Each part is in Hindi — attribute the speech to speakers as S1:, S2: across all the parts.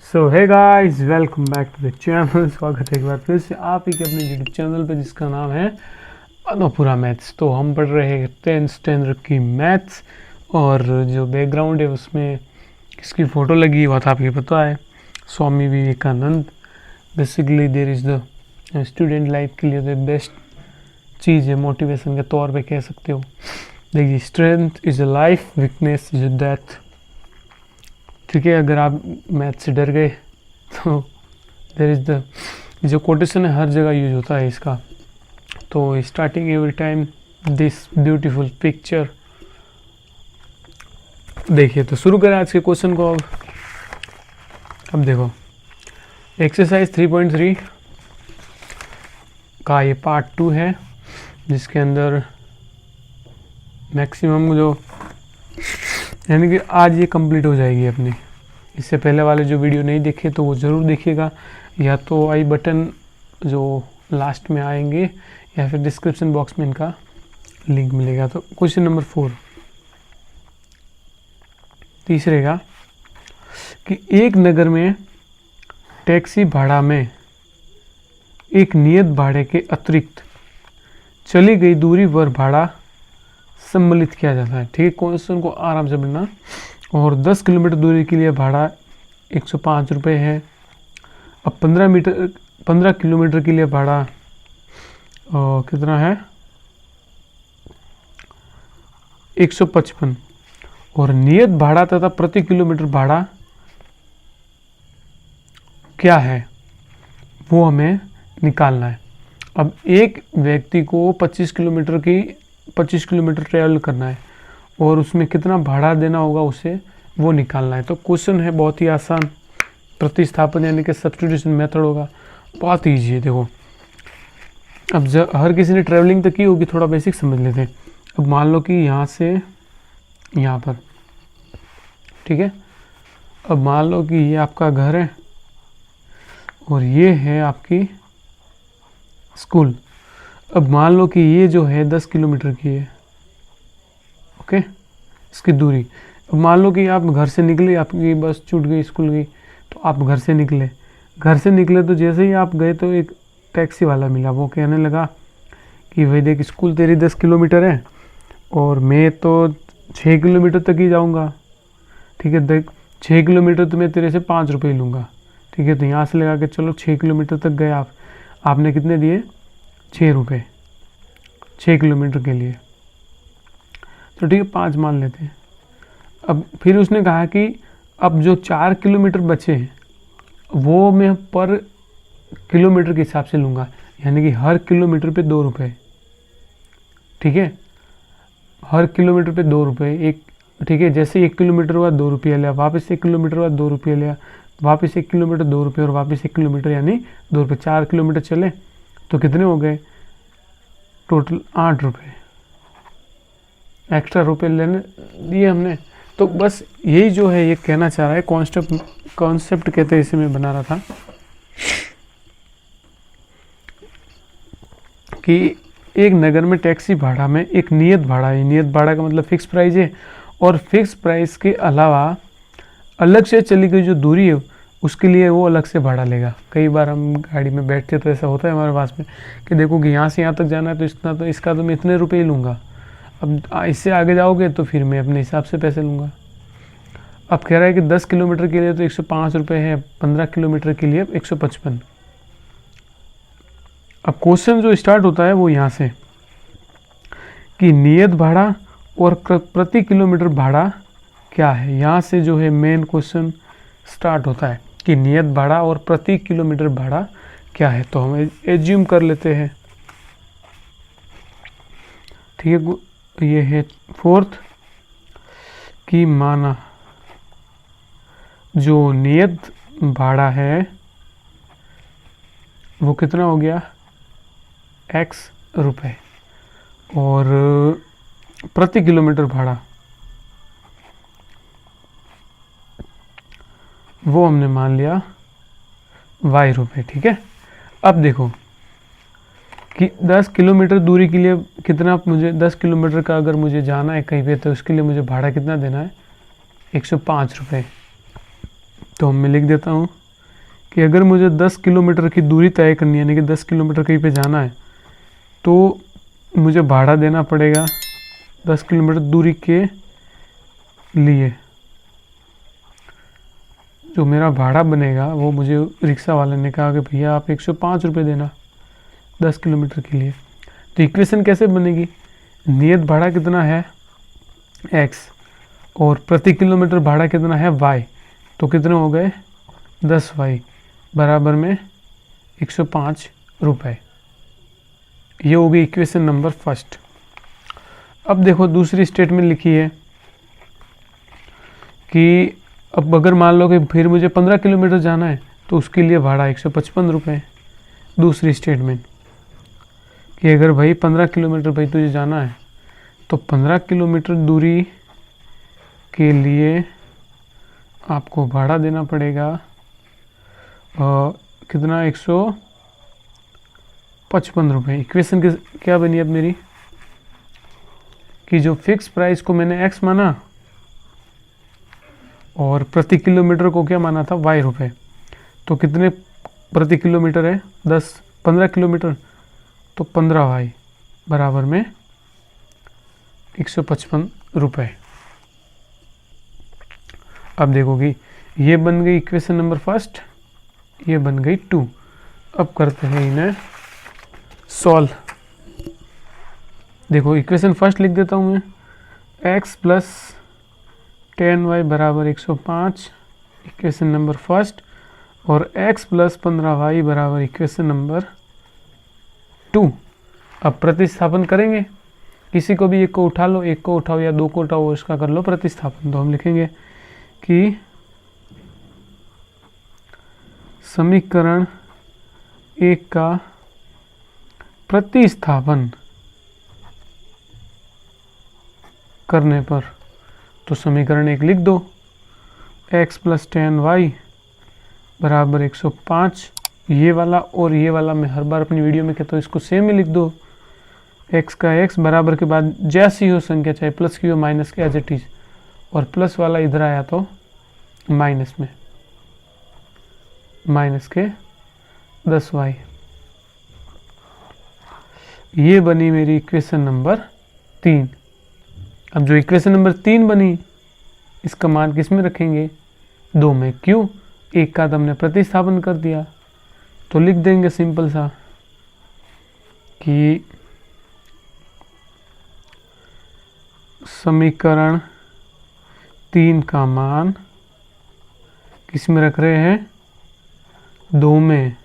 S1: सो है guys, welcome back to the channel. स्वागत है एक बार फिर से आप ही के अपने यूट्यूब चैनल पे जिसका नाम है अनोपुरा मैथ्स। तो हम पढ़ रहे हैं 10th स्टैंडर्ड की मैथ्स, और जो बैकग्राउंड है उसमें किसकी फ़ोटो लगी है वो तो आपको पता है, Swami Vivekananda. Basically there is the student life के लिए द बेस्ट चीज़ है, मोटिवेशन के तौर पे कह सकते हो। देखिए, strength is a life, weakness is a death. ठीक है, अगर आप मैथ से डर गए तो देयर इज़ द जो कोटेशन है हर जगह यूज होता है इसका। तो starting every time this beautiful picture. देखिए, तो शुरू करें आज के क्वेश्चन को। अब देखो, एक्सरसाइज 3.3 का ये पार्ट 2 है, जिसके अंदर मैक्सिमम जो यानी कि आज ये कंप्लीट हो जाएगी अपनी। इससे पहले वाले जो वीडियो नहीं देखे तो वो ज़रूर देखिएगा, या तो आई बटन जो लास्ट में आएंगे या फिर डिस्क्रिप्शन बॉक्स में इनका लिंक मिलेगा। तो क्वेश्चन नंबर 4 तीसरे का कि एक नगर में टैक्सी भाड़ा में एक नियत भाड़े के अतिरिक्त चली गई दूरी पर भाड़ा सम्मिलित किया जाता है। ठीक है, क्वेश्चन को आराम से पढ़ना। और 10 किलोमीटर दूरी के लिए भाड़ा 105 रुपये है। अब 15 किलोमीटर के लिए भाड़ा कितना है, 155। और नियत भाड़ा तथा प्रति किलोमीटर भाड़ा क्या है वो हमें निकालना है। अब एक व्यक्ति को 25 किलोमीटर ट्रेवल करना है और उसमें कितना भाड़ा देना होगा उसे वो निकालना है। तो क्वेश्चन है बहुत ही आसान, प्रतिस्थापन यानी कि सब्स्टिट्यूशन मेथड होगा, बहुत ईजी है। देखो, अब हर किसी ने ट्रैवलिंग तो की होगी, थोड़ा बेसिक समझ लेते हैं। अब मान लो कि यहाँ से यहाँ पर, ठीक है। अब मान लो कि ये आपका घर है और ये है आपकी स्कूल। अब मान लो कि ये जो है 10 किलोमीटर की है, ओके, इसकी दूरी। अब मान लो कि आप घर से निकले, आपकी बस छूट गई, स्कूल गई, तो आप घर से निकले तो जैसे ही आप गए तो एक टैक्सी वाला मिला। वो कहने लगा कि भाई देख, स्कूल तेरी 10 किलोमीटर है और मैं तो 6 किलोमीटर तक ही जाऊंगा। ठीक है, देख 6 किलोमीटर तो मैं तेरे से 5 रुपये लूँगा। ठीक है, तो यहाँ से लगा के चलो 6 किलोमीटर तक गए आप, आपने कितने दिए, 6 रुपये 6 किलोमीटर के लिए। तो ठीक है, 5 मान लेते हैं। अब फिर उसने कहा कि अब जो 4 किलोमीटर बचे हैं वो मैं पर किलोमीटर के हिसाब से लूँगा, यानी कि हर किलोमीटर पे 2 रुपये। ठीक है, हर किलोमीटर पे 2 रुपये। एक, ठीक है, जैसे 1 किलोमीटर हुआ 2 रुपये लिया, वापस 1 किलोमीटर हुआ 2 रुपये लिया, वापस 1 किलोमीटर 2 रुपये, और वापस 1 किलोमीटर यानी 2 रुपये। 4 किलोमीटर चले तो कितने हो गए, टोटल 8 रुपये एक्स्ट्रा रुपये लेने दिए हमने। तो बस यही जो है ये कहना चाह रहा है, कॉन्सेप्ट कहते हैं, इसे मैं बना रहा था कि एक नगर में टैक्सी भाड़ा में एक नियत भाड़ा है। नियत भाड़ा का मतलब फिक्स प्राइस है, और फिक्स प्राइस के अलावा अलग से चली गई जो दूरी है उसके लिए वो अलग से भाड़ा लेगा। कई बार हम गाड़ी में बैठते तो ऐसा होता है हमारे पास में कि देखो कि यहाँ से यहाँ तक जाना है तो इतना, तो इसका तो मैं इतने रुपये ही लूँगा। अब इससे आगे जाओगे तो फिर मैं अपने हिसाब से पैसे लूँगा। अब कह रहा है कि 10 किलोमीटर के लिए तो 105 रुपये है, 15 किलोमीटर के लिए 155। अब क्वेश्चन जो स्टार्ट होता है वो यहाँ से कि नियत भाड़ा और प्रति किलोमीटर भाड़ा क्या है। यहाँ से जो है मेन क्वेश्चन स्टार्ट होता है कि नियत भाड़ा और प्रति किलोमीटर भाड़ा क्या है। तो हम एज्यूम कर लेते हैं, ठीक है। ये है 4th की माना जो नियत भाड़ा है वो कितना हो गया, x रुपये, और प्रति किलोमीटर भाड़ा वो हमने मान लिया y रुपये। ठीक है, अब देखो कि 10 किलोमीटर दूरी के लिए कितना, मुझे 10 किलोमीटर का अगर मुझे जाना है कहीं पे तो उसके लिए मुझे भाड़ा कितना देना है, 105 रुपये। तो मैं लिख देता हूँ कि अगर मुझे 10 किलोमीटर की दूरी तय करनी है, यानी कि 10 किलोमीटर कहीं पे जाना है, तो मुझे भाड़ा देना पड़ेगा 10 किलोमीटर दूरी के लिए। जो मेरा भाड़ा बनेगा वो मुझे रिक्शा वाले ने कहा कि भैया आप 105 रुपये देना 10 किलोमीटर के लिए। तो इक्वेशन कैसे बनेगी, नियत भाड़ा कितना है x और प्रति किलोमीटर भाड़ा कितना है y, तो कितने हो गए 10y बराबर में 105 रुपये। ये हो गई इक्वेशन नंबर फर्स्ट। अब देखो दूसरी स्टेटमेंट लिखी है कि अब अगर मान लो कि फिर मुझे 15 किलोमीटर जाना है तो उसके लिए भाड़ा 155 रुपये। दूसरी स्टेटमेंट कि अगर भाई 15 किलोमीटर भाई तुझे जाना है तो 15 किलोमीटर दूरी के लिए आपको भाड़ा देना पड़ेगा कितना 155 रुपये। इक्वेशन क्या बनी अब मेरी कि जो फिक्स प्राइस को मैंने x माना और प्रति किलोमीटर को क्या माना था y रुपये। तो कितने प्रति किलोमीटर है 15 किलोमीटर, तो 15y बराबर में 155 रुपये। अब देखोगी ये बन गई इक्वेशन नंबर फर्स्ट, ये बन गई 2। अब करते हैं इन्हें सॉल्व। देखो इक्वेशन फर्स्ट लिख देता हूँ मैं, x प्लस 10y बराबर 105 इक्वेशन नंबर फर्स्ट, और x प्लस 15y बराबर इक्वेशन नंबर 2। अब प्रतिस्थापन करेंगे, किसी को भी एक को उठा लो, एक को उठाओ या दो को उठाओ, इसका कर लो प्रतिस्थापन। तो हम लिखेंगे कि समीकरण 1 का प्रतिस्थापन करने पर, तो समीकरण 1 लिख दो, x प्लस 10y बराबर 105। ये वाला और ये वाला मैं हर बार अपनी वीडियो में कहता हूँ, इसको सेम ही लिख दो। x का x बराबर के बाद जैसी हो संख्या, चाहे प्लस की हो माइनस के, एज इट इज, और प्लस वाला इधर आया तो माइनस में, माइनस के 10y। ये बनी मेरी इक्वेशन नंबर 3। अब जो इक्वेशन नंबर 3 बनी, इसका मान किस में रखेंगे 2 में। क्यों, एक का तो हमने प्रतिस्थापन कर दिया, तो लिख देंगे सिंपल सा कि समीकरण 3 का मान किस में रख रहे हैं 2 में।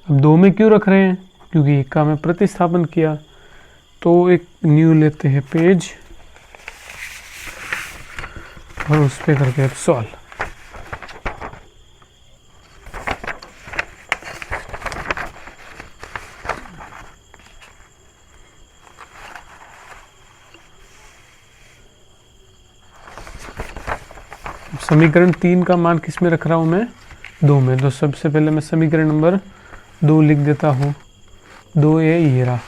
S1: अब 2 में क्यों रख रहे हैं, क्योंकि एक का मैं प्रतिस्थापन किया। तो एक न्यू लेते हैं पेज और उस पर करके अब सॉल्व। समीकरण 3 का मान किस में रख रहा हूं मैं 2 में। तो सबसे पहले मैं समीकरण नंबर 2 लिख देता हूं। 2 ये रहा,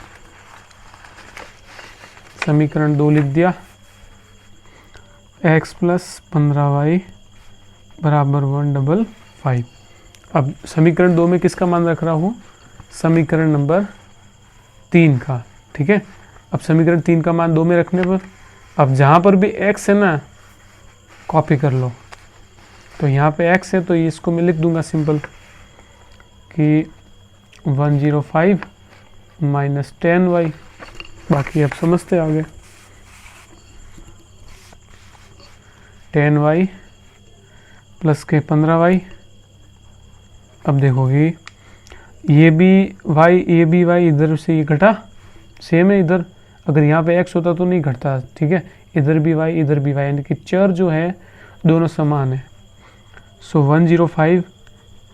S1: समीकरण 2 लिख दिया। x प्लस 15y बराबर 155। अब समीकरण 2 में किसका मान रख रहा हूँ, समीकरण नंबर 3 का। ठीक है, अब समीकरण 3 का मान 2 में रखने पर, अब जहाँ पर भी x है ना, कॉपी कर लो। तो यहाँ पे x है तो इसको मैं लिख दूंगा सिंपल कि 105 माइनस 10y। बाकी अब समझते आगे। 10y प्लस के 15y। अब देखोगे ये भी y इधर से ये घटा, सेम है इधर। अगर यहाँ पे x होता तो नहीं घटता। ठीक है, इधर भी y इधर भी y, यानी कि चर जो है दोनों समान है। सो 105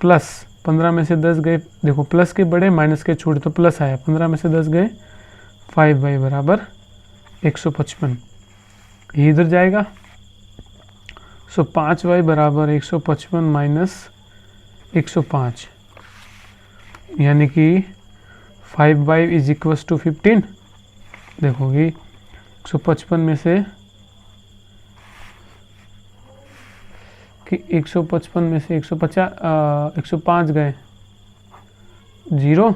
S1: प्लस 15 में से 10 गए, देखो प्लस के बड़े माइनस के छोटे, तो प्लस आया, 15 में से 10 गए 5y बराबर 155। ये इधर जाएगा। सो 5y बराबर 155 माइनस 105, यानी कि 5y इज इक्वल्स टू 15। देखोगी 155 में से कि 155 में से 105 गए 0,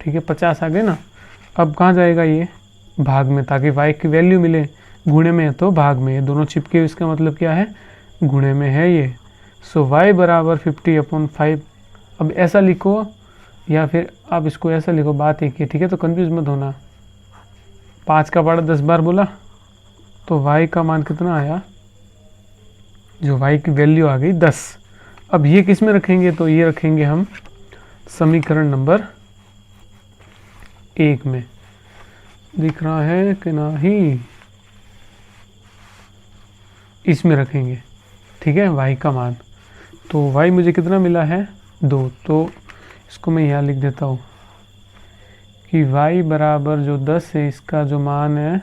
S1: ठीक है, 50 आ गए ना। अब कहाँ जाएगा ये? भाग में, ताकि y की वैल्यू मिले। गुणे में है तो भाग में, ये दोनों चिपके हुए, इसका मतलब क्या है? गुणे में है ये। सो y बराबर 50/5। अब ऐसा लिखो या फिर आप इसको ऐसा लिखो, बात एक ही, ठीक है, तो कंफ्यूज मत होना। 5 का पारा 10 बार बोला तो y का मान कितना आया? जो y की वैल्यू आ गई 10। अब ये किस में रखेंगे? तो ये रखेंगे हम समीकरण नंबर 1 में। दिख रहा है कि नहीं? इसमें रखेंगे, ठीक है, y का मान। तो y मुझे कितना मिला है? 2। तो इसको मैं यहाँ लिख देता हूँ कि y बराबर जो 10 है, इसका जो मान है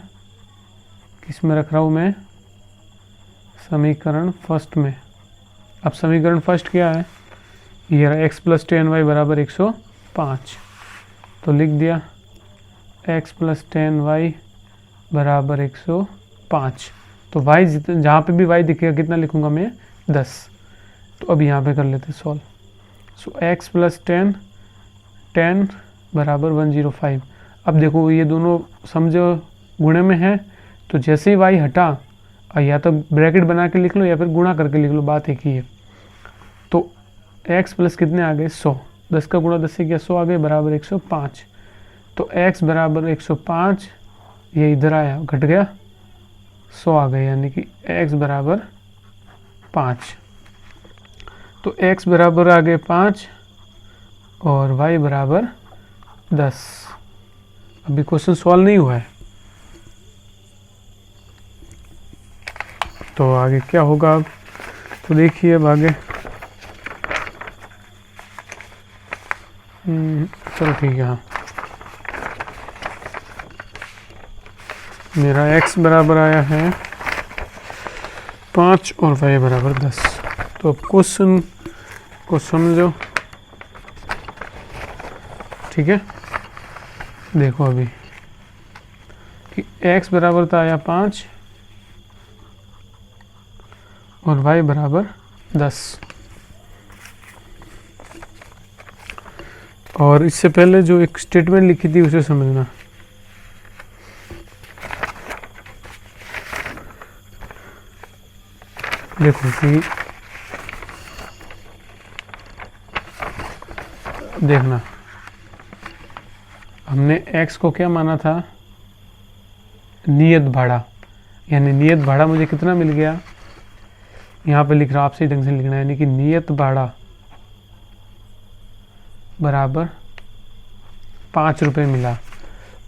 S1: किस में रख रहा हूँ मैं? समीकरण फर्स्ट में। अब समीकरण फर्स्ट क्या है? ये रहा x + 10y बराबर 105। तो लिख दिया x + 10y बराबर 105। तो y जहाँ पे भी y दिखेगा कितना लिखूंगा मैं? 10। तो अब यहाँ पे कर लेते सॉल्व। सो x + 10 बराबर 105। अब देखो ये दोनों समझो गुणे में है, तो जैसे ही y हटा, या तो ब्रैकेट बना के लिख लो या फिर गुणा करके लिख लो, बात एक ही है। तो x प्लस कितने आ गए? 100। 10 का गुणा 10 से किया, 100 आ गए, बराबर 105। तो x बराबर 105, ये इधर आया, घट गया, 100 आ गए, यानी कि x बराबर 5। तो x बराबर आ गए 5 और y बराबर 10। अभी क्वेश्चन सॉल्व नहीं हुआ है, तो आगे क्या होगा अब? तो देखिए अब आगे, चलो ठीक है। हाँ, मेरा x बराबर आया है 5 और y बराबर 10। तो अब क्वेश्चन को समझो, ठीक है। देखो अभी कि x बराबर था आया 5 और y बराबर 10। और इससे पहले जो एक स्टेटमेंट लिखी थी उसे समझना। देखो कि देखना, हमने x को क्या माना था? नियत भाड़ा। यानी नियत भाड़ा मुझे कितना मिल गया? यहाँ पे लिख रहा हूँ, आपसे ढंग से लिखना है, यानी कि नियत भाड़ा बराबर 5 रुपये मिला।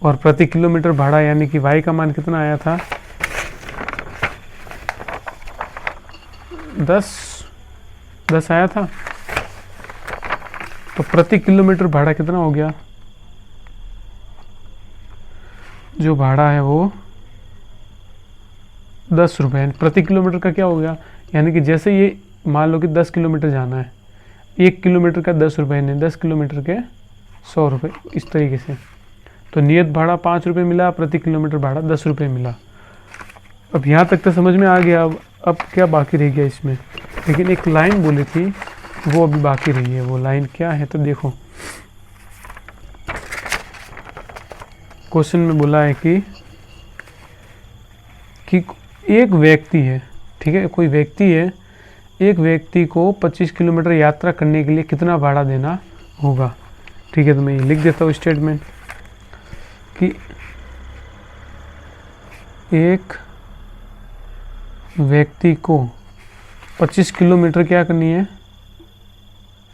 S1: और प्रति किलोमीटर भाड़ा यानी कि y का मान कितना आया था? 10 आया था। तो प्रति किलोमीटर भाड़ा कितना हो गया? जो भाड़ा है वो 10 रुपये। प्रति किलोमीटर का क्या हो गया? यानी कि जैसे ये मान लो कि 10 किलोमीटर जाना है, 1 किलोमीटर का 10 रुपये, नहीं 10 किलोमीटर के 100 रुपये, इस तरीके से। तो नियत भाड़ा 5 रुपये मिला, प्रति किलोमीटर भाड़ा 10 रुपये मिला। अब यहाँ तक तो समझ में आ गया। अब क्या बाकी रह गया इसमें? लेकिन एक लाइन बोली थी वो अभी बाकी रही है। वो लाइन क्या है? तो देखो क्वेश्चन में बोला है कि एक व्यक्ति है, ठीक है, कोई व्यक्ति है, एक व्यक्ति को 25 किलोमीटर यात्रा करने के लिए कितना भाड़ा देना होगा? ठीक है, तो मैं ये लिख देता हूँ स्टेटमेंट कि एक व्यक्ति को 25 किलोमीटर क्या करनी है?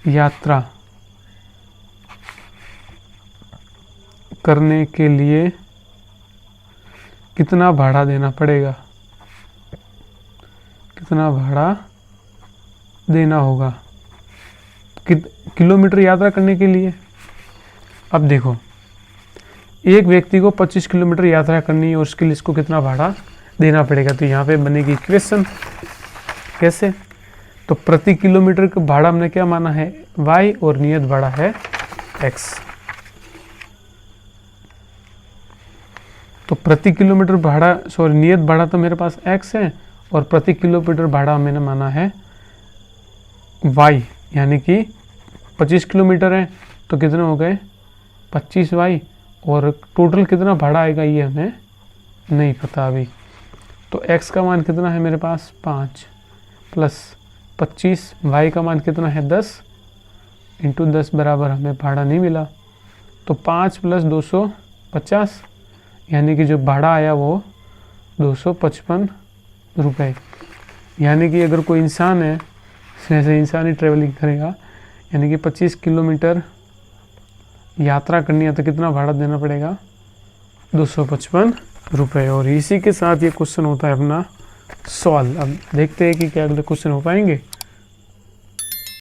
S1: यात्रा करने के लिए कितना भाड़ा देना पड़ेगा? कितना भाड़ा देना होगा किलोमीटर यात्रा करने के लिए? अब देखो, एक व्यक्ति को 25 किलोमीटर यात्रा करनी है और उसके लिए इसको कितना भाड़ा देना पड़ेगा? तो यहाँ पे बनेगी इक्वेशन। कैसे? तो प्रति किलोमीटर का भाड़ा हमने क्या माना है? y, और नियत भाड़ा है x। तो प्रति किलोमीटर भाड़ा, सॉरी, नियत भाड़ा तो मेरे पास x है और प्रति किलोमीटर भाड़ा मैंने माना है y, यानी कि 25 किलोमीटर है तो कितने हो गए 25y, और टोटल कितना भाड़ा आएगा ये हमें नहीं पता अभी। तो x का मान कितना है मेरे पास 5 प्लस 25, y का मान कितना है 10 इंटू 10 बराबर हमें भाड़ा नहीं मिला, तो 5 प्लस 250, यानी कि जो भाड़ा आया वो 255 रुपये। यानी कि अगर कोई इंसान है, वैसे इंसान ही ट्रेवलिंग करेगा, यानी कि 25 किलोमीटर यात्रा करनी है तो कितना भाड़ा देना पड़ेगा 255 रुपये। और इसी के साथ ये क्वेश्चन होता है अपना सॉल्व। अब देखते हैं कि क्या अगले क्वेश्चन हो पाएंगे।